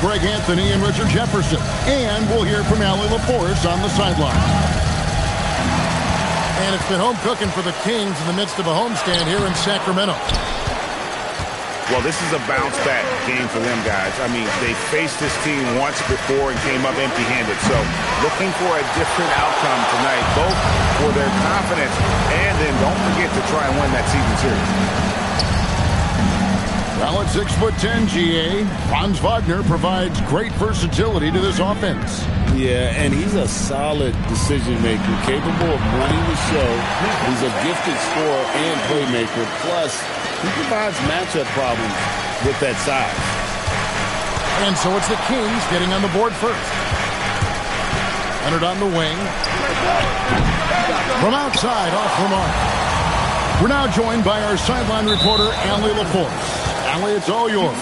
Greg Anthony and Richard Jefferson. And we'll hear from Allie LaForce on the sideline. And it's been home cooking for the Kings in the midst of a homestand here in Sacramento. Well, this is a bounce-back game for them, guys. I mean, they faced this team once before and came up empty-handed. So, looking for a different outcome tonight, both for their confidence and then don't forget to try and win that season series. Well, at 6'10", GA, Franz Wagner provides great versatility to this offense. Yeah, and he's a solid decision maker, capable of running the show. He's a gifted scorer and playmaker. Plus, he provides matchup problems with that size. And so it's the Kings getting on the board first. Leonard on the wing. From outside, off the mark. We're now joined by our sideline reporter, Allie LaForce. Allie, it's all yours.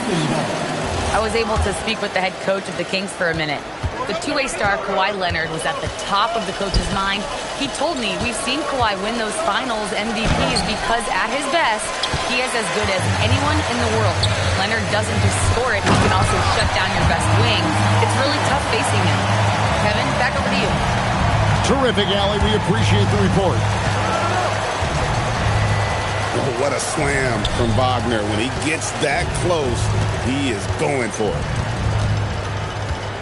I was able to speak with the head coach of the Kings for a minute. The two-way star Kawhi Leonard was at the top of the coach's mind. He told me we've seen Kawhi win those finals MVPs because at his best, he is as good as anyone in the world. Leonard doesn't just score it, he can also shut down your best wing. It's really tough facing him. Kevin, back over to you. Terrific, Allie. We appreciate the report. Oh, what a slam from Wagner. When he gets that close, he is going for it.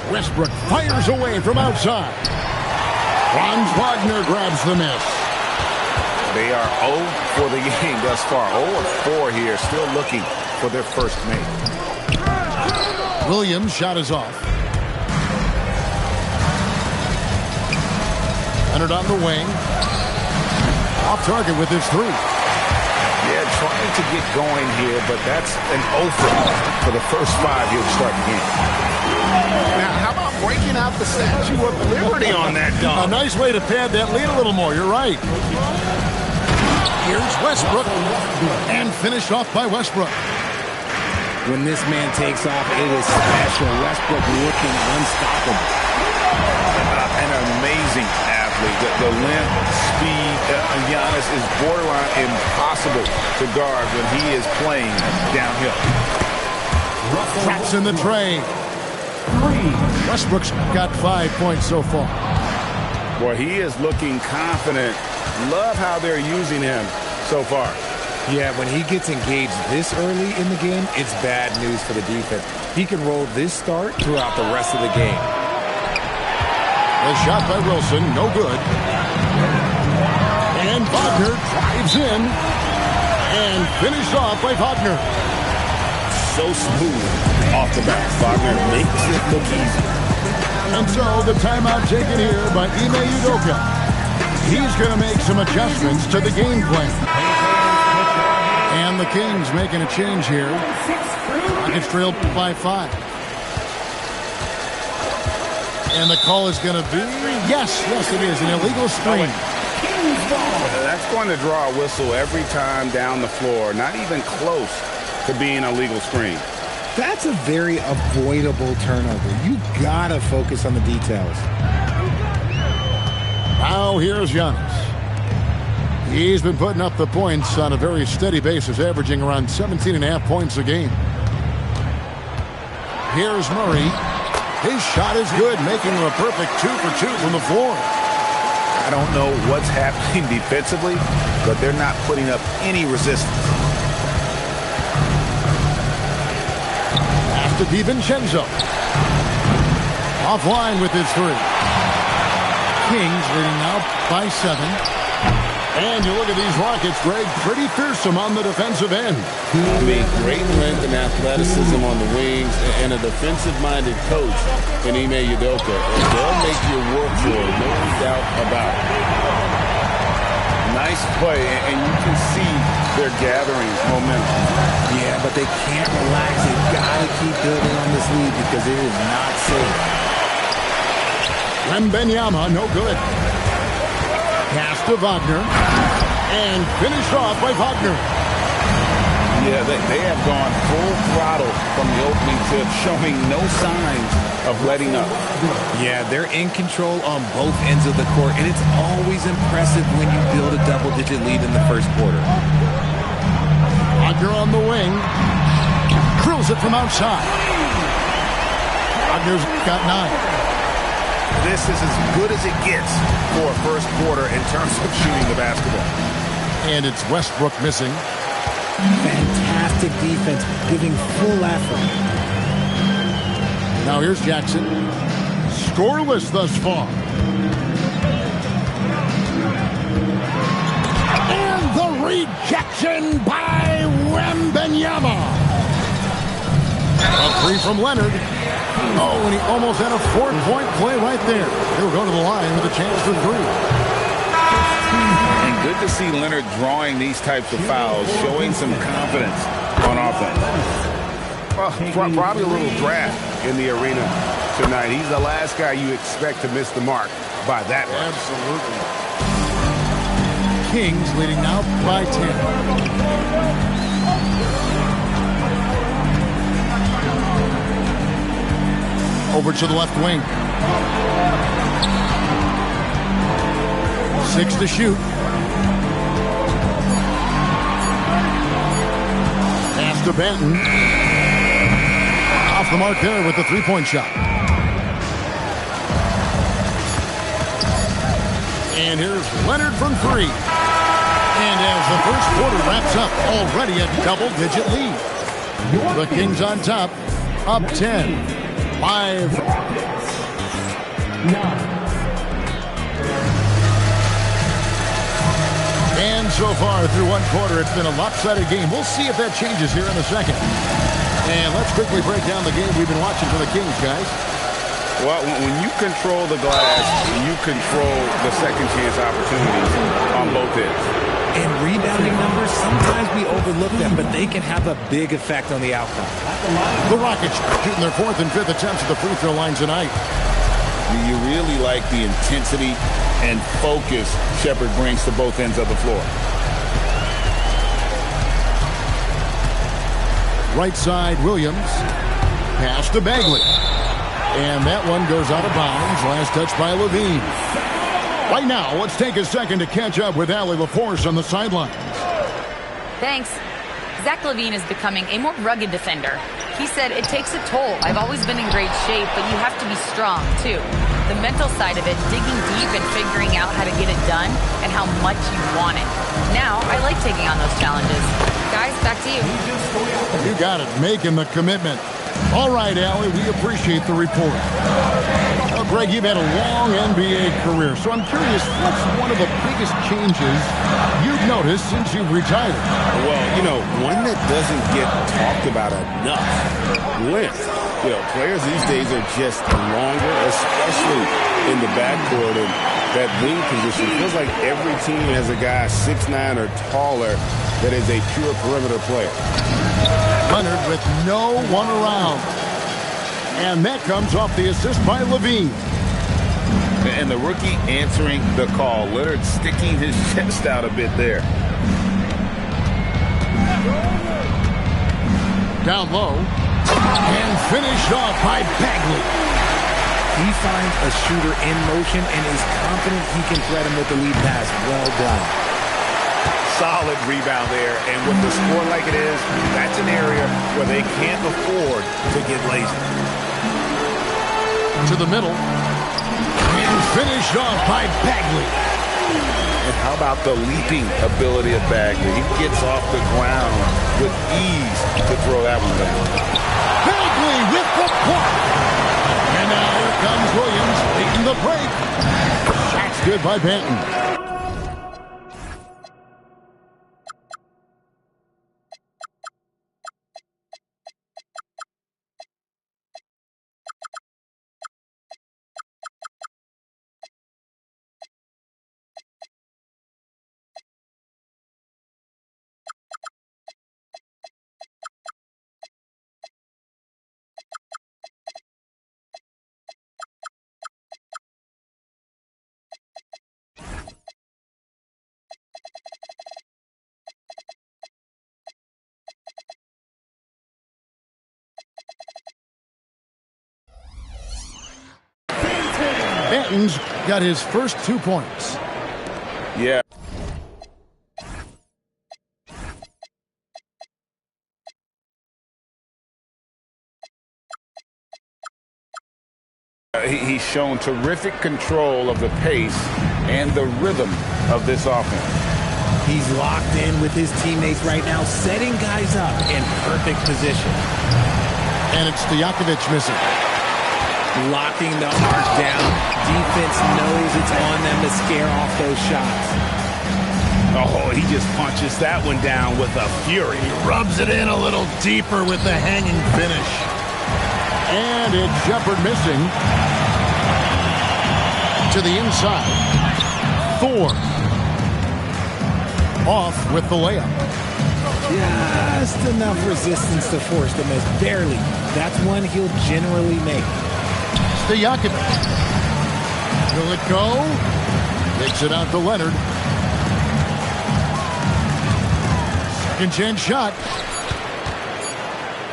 Westbrook fires away from outside. Franz Wagner grabs the miss. They are 0 for the game thus far. 0-4 here, still looking for their first make. Williams' shot is off. Leonard on the wing. Off target with his three. Yeah, trying to get going here, but that's an 0 for the first 5 here to start the game. Now, how about breaking out the Statue of Liberty on that dunk? A nice way to pad that lead a little more. You're right. Here's Westbrook. And finished off by Westbrook. When this man takes off, it is special. Westbrook looking unstoppable. An amazing athlete. The length, speed, Giannis is borderline impossible to guard when he is playing downhill. Traps in the tray. Westbrook's got 5 points so far. Boy, he is looking confident. Love how they're using him so far. Yeah, when he gets engaged this early in the game, it's bad news for the defense. He can roll this start throughout the rest of the game. A shot by Wilson, no good. And Wagner drives in. And finished off by Wagner. So smooth off the bat. Wagner makes it look easy. And so the timeout taken here by Ime Udoka. He's going to make some adjustments to the game plan. And the Kings making a change here. Rockets trailed by 5. And the call is going to be, yes, it is, an illegal screen. That's going to draw a whistle every time down the floor. Not even close to being a legal screen. That's a very avoidable turnover. You gotta focus on the details. Now here's Giannis. He's been putting up the points on a very steady basis, averaging around 17.5 points a game. Here's Murray. His shot is good, making him a perfect 2 for 2 from the floor. I don't know what's happening defensively, but they're not putting up any resistance. To DiVincenzo. Offline with his 3. Kings leading now by 7. And you look at these Rockets, Greg, pretty fearsome on the defensive end. I mean, great length and athleticism on the wings and a defensive-minded coach in Ime Udoka. And they'll make you work for it, no doubt about it. Nice play, and you can see they're gathering momentum. Yeah, but they can't relax. They've got to keep building on this lead because it is not safe. Wembanyama, no good. Pass to Wagner. And finished off by Wagner. Yeah, they have gone full throttle from the opening tip, showing no signs of letting up. Yeah, they're in control on both ends of the court, and it's always impressive when you build a double-digit lead in the first quarter. Wagner on the wing. Drills it from outside. Wagner's got 9. This is as good as it gets for a first quarter in terms of shooting the basketball. And it's Westbrook missing. Fantastic defense, giving full effort. Now here's Jackson. Scoreless thus far. And the rejection by Wembanyama. A three from Leonard. Oh, and he almost had a 4-point play right there. He'll go to the line with a chance for 3. And good to see Leonard drawing these types of fouls, showing some confidence on offense. Probably a little draft in the arena tonight. He's the last guy you expect to miss the mark by that much. Absolutely. Kings leading now by 10. Over to the left wing. 6 to shoot. Pass to Benton. Off the mark there with the 3-point shot. And here's Leonard from 3. And as the first quarter wraps up, already a double-digit lead. The Kings on top, up 10. 5. And so far through one quarter, it's been a lopsided game. We'll see if that changes here in the second. And let's quickly break down the game we've been watching for the Kings, guys. Well, when you control the glass, you control the second chance opportunities on both ends. And rebounding numbers, sometimes we overlook them, but they can have a big effect on the outcome. The Rockets shooting their 4th and 5th attempts at the free throw line tonight. You really like the intensity and focus Shepherd brings to both ends of the floor. Right side, Williams. Pass to Bagley. And that one goes out of bounds. Last touch by Levine. Right now, let's take a second to catch up with Allie LaForce on the sidelines. Thanks. Zach LaVine is becoming a more rugged defender. He said, it takes a toll. I've always been in great shape, but you have to be strong, too. The mental side of it, digging deep and figuring out how to get it done and how much you want it. Now, I like taking on those challenges. Guys, back to you. You got it, making the commitment. All right, Allie, we appreciate the report. Well, Greg, you've had a long NBA career, so I'm curious, what's one of the biggest changes you've noticed since you've retired? Well, you know, one that doesn't get talked about enough, length. You know, players these days are just longer, especially in the backcourt, and that wing position. It feels like every team has a guy 6'9" or taller that is a pure perimeter player. Leonard with no one around. And that comes off the assist by Levine. And the rookie answering the call. Leonard sticking his chest out a bit there. Down low. And finished off by Bagley. He finds a shooter in motion and is confident he can thread him with the lead pass. Well done. Solid rebound there, and with the score like it is, that's an area where they can't afford to get lazy. To the middle. And finished off by Bagley. And how about the leaping ability of Bagley? He gets off the ground with ease to throw that one down. Bagley with the block. And now here comes Williams leading the break. Shot's good by Benton. Benton's got his first 2 points. Yeah. He's shown terrific control of the pace and the rhythm of this offense. He's locked in with his teammates right now, setting guys up in perfect position. And it's Stojakovic missing. Locking the arc down. Defense knows it's on them to scare off those shots. Oh, he just punches that one down with a fury. He rubs it in a little deeper with the hanging finish. And it's Shepard missing. To the inside. Thor. Off with the layup. Just enough resistance to force the miss. Barely. That's one he'll generally make. Stojakovic. Will it go? Takes it out to Leonard. Second chance shot.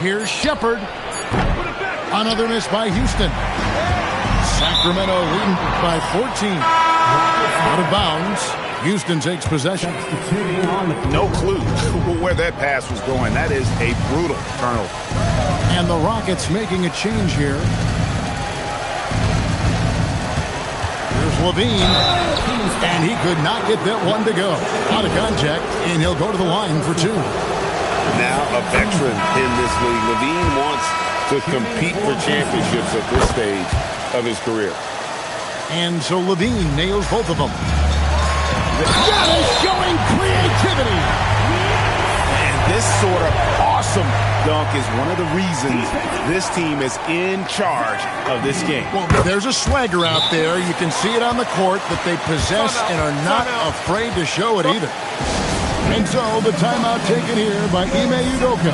Here's Shepard. Another miss by Houston. Sacramento leading by 14. Out of bounds. Houston takes possession. No clue where that pass was going. That is a brutal turnover. And the Rockets making a change here. Here's Levine. And he could not get that one to go. Out of contact, and he'll go to the line for two. Now a veteran in this league. Levine wants to compete for championships at this stage of his career. And so Levine nails both of them. That is showing creativity. And this sort of awesome dunk is one of the reasons this team is in charge of this game. Well, there's a swagger out there. You can see it on the court that they possess and are not afraid to show it either. And so the timeout taken here by Ime Udoka.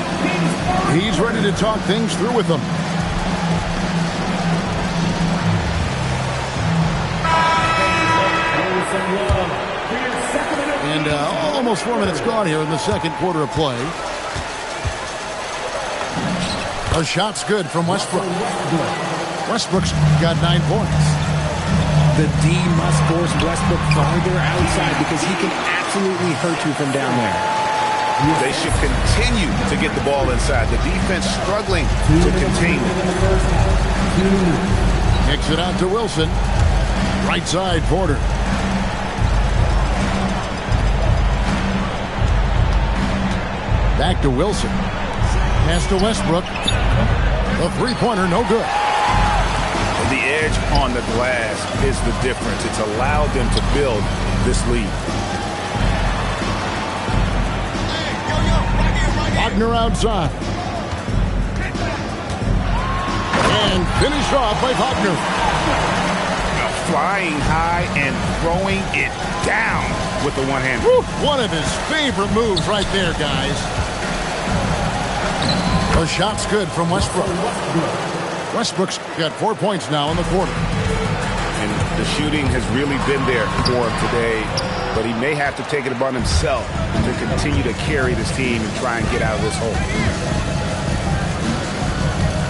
He's ready to talk things through with them. And almost 4 minutes gone here in the second quarter of play. A shot's good from Westbrook. Westbrook's got 9 points. The D must force Westbrook farther outside because he can absolutely hurt you from down there. They should continue to get the ball inside. The defense struggling to contain it. Kicks it out to Wilson. Right side, Porter. Back to Wilson. Pass to Westbrook. The three-pointer, no good. The edge on the glass is the difference. It's allowed them to build this lead. Wagner outside. And finished off by Wagner. Flying high and throwing it down with the one-hand. One of his favorite moves right there, guys. The shot's good from Westbrook. Westbrook's got 4 points now in the quarter. And the shooting has really been there for him today, but he may have to take it upon himself to continue to carry this team and try and get out of this hole.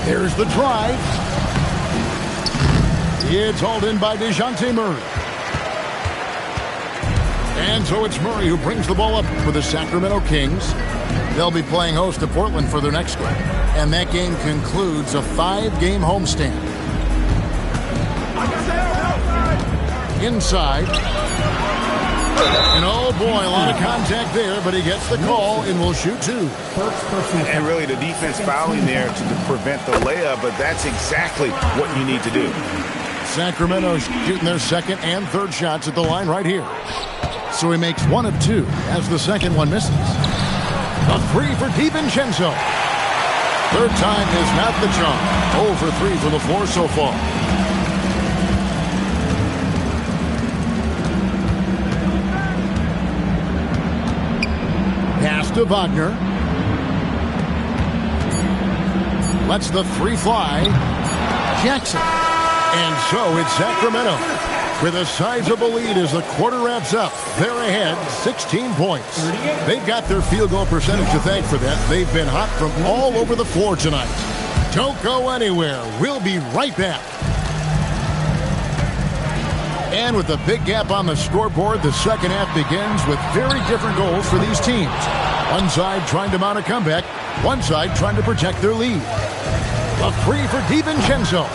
There's the drive. It's hauled in by DeJounte Murray. And so it's Murray who brings the ball up for the Sacramento Kings. They'll be playing host to Portland for their next game. And that game concludes a 5-game homestand. Inside. And oh boy, a lot of contact there, but he gets the call and will shoot two. And really the defense fouling there to prevent the layup, but that's exactly what you need to do. Sacramento shooting their second and third shots at the line right here. So he makes 1 of 2 as the second one misses. A 3 for DiVincenzo. Third time is not the charm. 0 for 3 from the floor so far. Pass to Wagner. Lets the 3 fly. Jackson. And so it's Sacramento with a sizable lead as the quarter wraps up. They're ahead 16 points. They've got their field goal percentage to thank for that. They've been hot from all over the floor tonight. Don't go anywhere. We'll be right back. And with the big gap on the scoreboard, the second half begins with very different goals for these teams. One side trying to mount a comeback, one side trying to protect their lead. A 3 for DiVincenzo.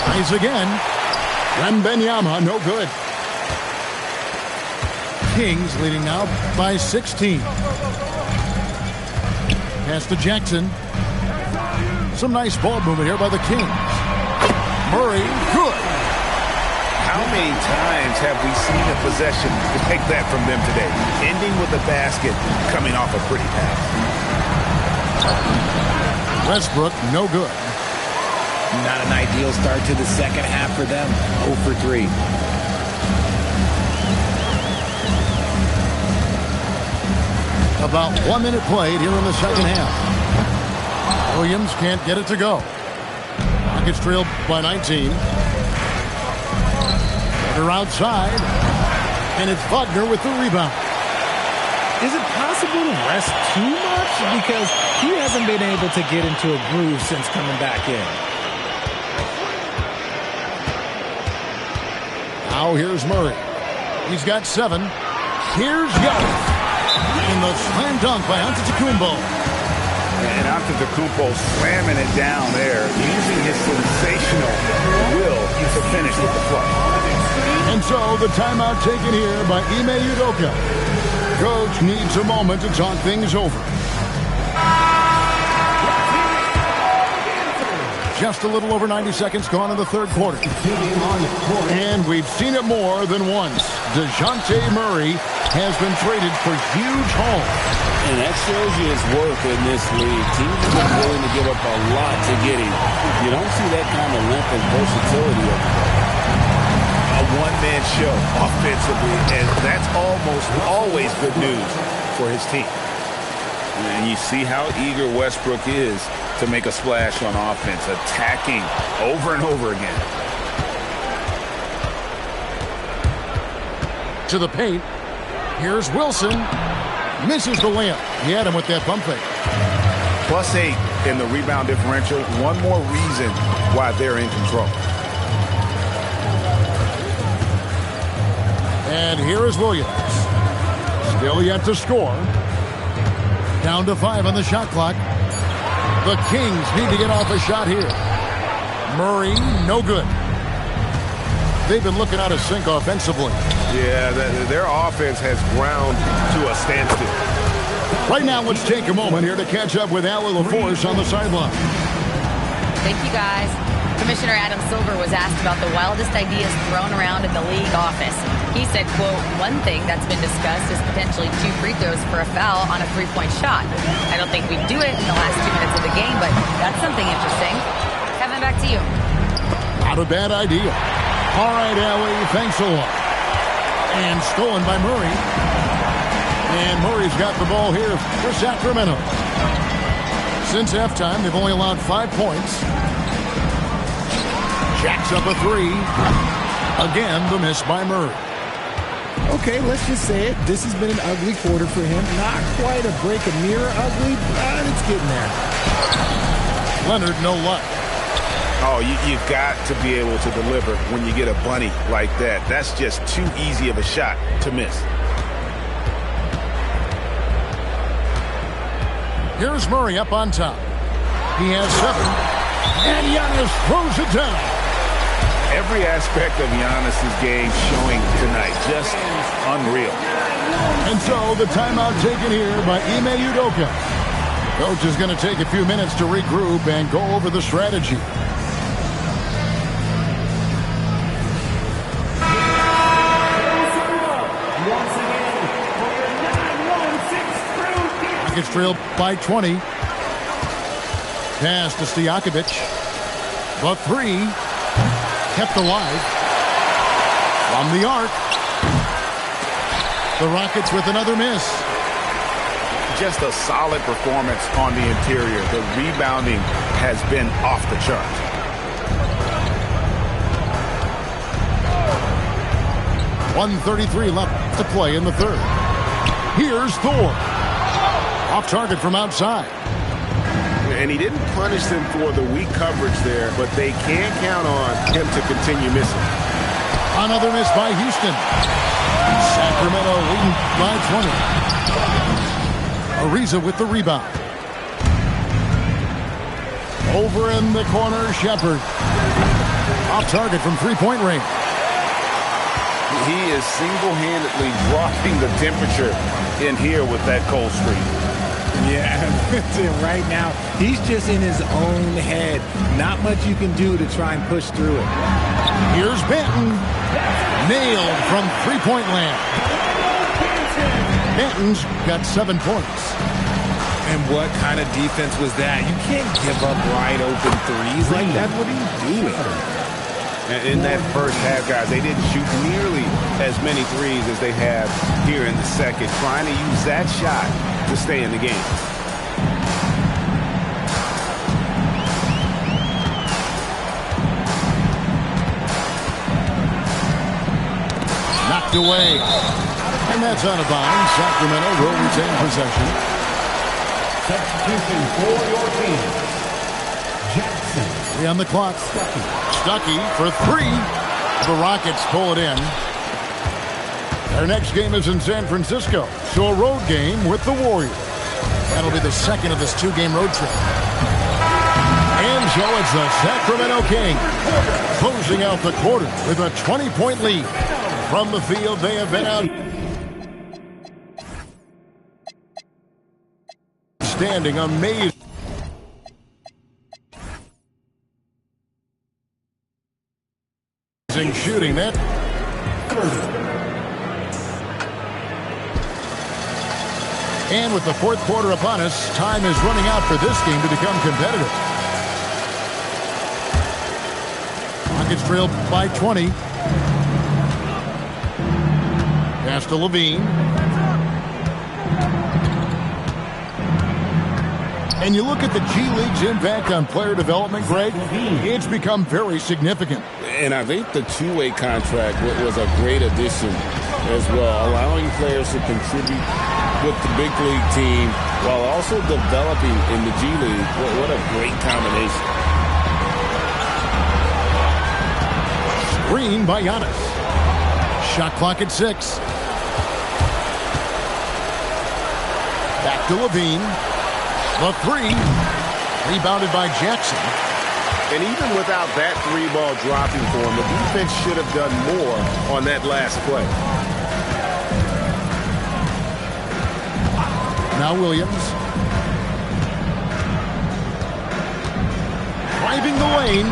Tries again. Wembanyama, no good. Kings leading now by 16. Pass to Jackson. Some nice ball movement here by the Kings. Murray, good. How many times have we seen a possession to take that from them today? Ending with a basket, coming off a pretty pass. Westbrook, no good. Not an ideal start to the second half for them. 0 for 3. About 1 minute played here in the second half. Williams can't get it to go. Rockets trailed by 19. They're outside. And it's Butler with the rebound. Is it possible to rest too much? Because he hasn't been able to get into a groove since coming back in. Now here's Murray. He's got 7. Here's Young. And the slam dunk by Antetokounmpo. And Antetokounmpo slamming it down there, using his sensational will to finish with the play. And so the timeout taken here by Ime Udoka. Coach needs a moment to talk things over. Just a little over 90 seconds gone in the third quarter. And we've seen it more than once. DeJounte Murray has been traded for huge haul. And that shows you his worth in this league. Teams have been willing to give up a lot to get him. You don't see that kind of length and versatility over there. A one-man show offensively, and that's almost always good news for his team. And you see how eager Westbrook is to make a splash on offense, attacking over and over again. To the paint. Here's Wilson. Misses the layup. He had him with that pump fake. +8 in the rebound differential. One more reason why they're in control. And here is Williams. Still yet to score. Down to 5 on the shot clock. The Kings need to get off a shot here. Murray, no good. They've been looking out of sync offensively. Yeah, their offense has ground to a standstill. Right now, let's take a moment here to catch up with Allie LaForce on the sideline. Thank you, guys. Commissioner Adam Silver was asked about the wildest ideas thrown around in the league office. He said, quote, "One thing that's been discussed is potentially 2 free throws for a foul on a 3-point shot. I don't think we'd do it in the last 2 minutes of the game, but that's something interesting." Kevin, back to you. Not a bad idea. All right, Allie, thanks a lot. And stolen by Murray. And Murray's got the ball here for Sacramento. Since halftime, they've only allowed 5 points. Jacks up a 3. Again, the miss by Murray. Okay, let's just say it. This has been an ugly quarter for him. Not quite a break a mirror ugly, but it's getting there. Leonard, no luck. Oh, you've got to be able to deliver when you get a bunny like that. That's just too easy of a shot to miss. Here's Murray up on top. He has 7. And Giannis throws it down. Every aspect of Giannis's game showing tonight. Just unreal. And so the timeout taken here by Ime Udoka. Coach is going to take a few minutes to regroup and go over the strategy. Rockets trailed by 20. Pass to Stojakovic. The 3 kept alive from the arc. The Rockets with another miss. Just a solid performance on the interior. The rebounding has been off the charts. .133 left to play in the third. Here's Thor. Off target from outside. And he didn't punish them for the weak coverage there, but they can't count on him to continue missing. Another miss by Houston. Sacramento leading by 20. Ariza with the rebound. Over in the corner, Shepard. Off target from three-point range. He is single-handedly dropping the temperature in here with that cold streak. Yeah, right now, he's just in his own head. Not much you can do to try and push through it. Here's Benton. Nailed from three-point land. Benton's got 7 points. And what kind of defense was that? You can't give up wide open threes like that. What are you doing? In that first half, guys, they didn't shoot nearly as many threes as they have here in the second, trying to use that shot to stay in the game. Knocked away. And that's out of bounds. Sacramento will retain possession. Substitution for your team. Jackson. 3 on the clock. Stuckey for 3. The Rockets pull it in. Their next game is in San Francisco, so a road game with the Warriors. That'll be the second of this 2-game road trip. And so it's the Sacramento Kings closing out the quarter with a 20-point lead. From the field, they have been out standing amazing shooting that. And with the fourth quarter upon us, time is running out for this game to become competitive. Rockets trail by 20. Pass to Levine. And you look at the G League's impact on player development, Greg, it's become very significant. And I think the two-way contract was a great addition as well, allowing players to contribute with the big league team while also developing in the G League. What a great combination. Screen by Giannis. Shot clock at 6. Back to Levine. The 3. Rebounded by Jackson. And even without that 3-ball dropping for him, the defense should have done more on that last play. Now Williams. Driving the lane.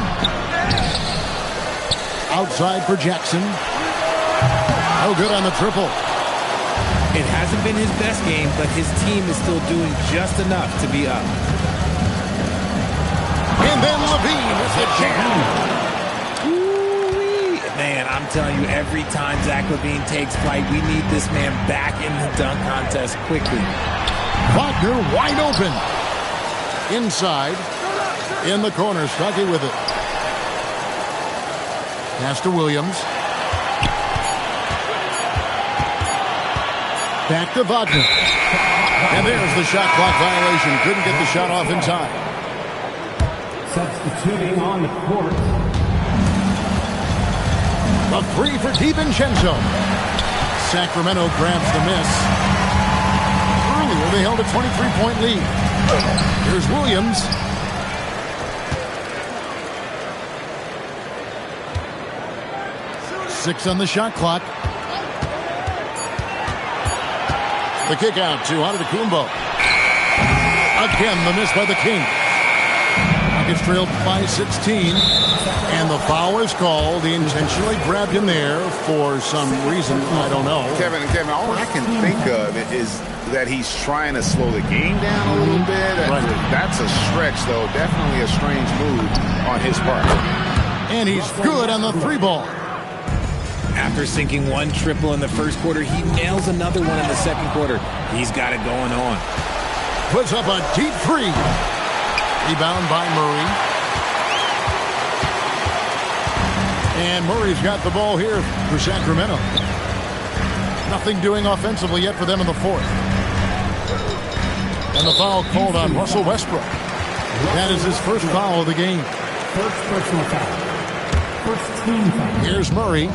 Outside for Jackson. No good on the triple. It hasn't been his best game, but his team is still doing just enough to be up. And then Levine with the jam. Man, I'm telling you, every time Zach LaVine takes flight, we need this man back in the dunk contest quickly. Wagner wide open. Inside. In the corner. Stuckey with it. Pass to Williams. Back to Wagner. And there's the shot clock violation. Couldn't get the shot off in time. Substituting on the court. A 3 for DiVincenzo. Sacramento grabs the miss. Earlier, they held a 23-point lead. Here's Williams. Six on the shot clock. The kick out to Antetokounmpo. Again, the miss by the King. Rockets trailed by 16. And the foul is called. He intentionally grabbed him there for some reason. I don't know. Kevin, all I can think of is that he's trying to slow the game down a little bit. Right. That's a stretch, though. Definitely a strange move on his part. And he's good on the 3-ball. After sinking one triple in the first quarter, he nails another one in the second quarter. He's got it going on. Puts up a deep 3. Rebound by Murray. And Murray's got the ball here for Sacramento. Nothing doing offensively yet for them in the fourth. And the foul called on Russell Westbrook. That is his first foul of the game. First personal foul. First team foul. Here's Murray.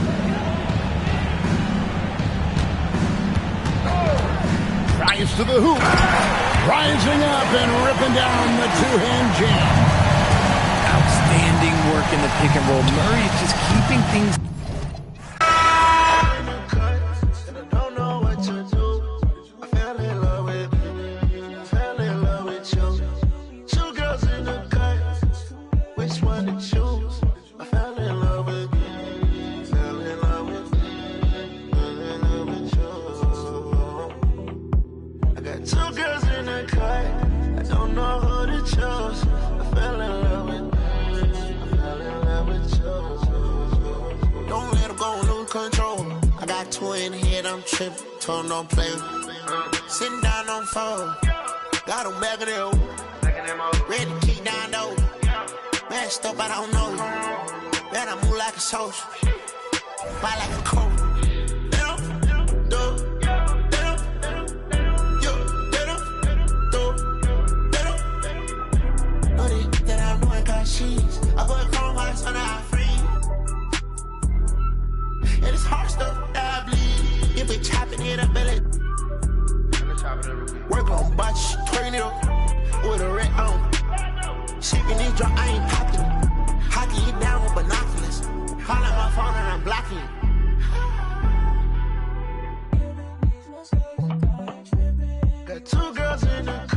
Rise to the hoop. Rising up and ripping down the two-hand jam. Outstanding footwork in the pick and roll. Murray is just keeping things. I'm tripping, told don't play. Sitting down on phone, got them back of there. Ready to kick down though. Mashed up, I don't know. Man, I move like a social. Fight like a coach. I put chrome hearts on our free. And it's hard stuff that I bleed. If we chopping it up, belly. Work on botch, turn it up with a red on. Shaking this drop, I ain't popping it. Hockey it down with binoculars. Call out my phone and I'm blocking it. Got two girls in the car.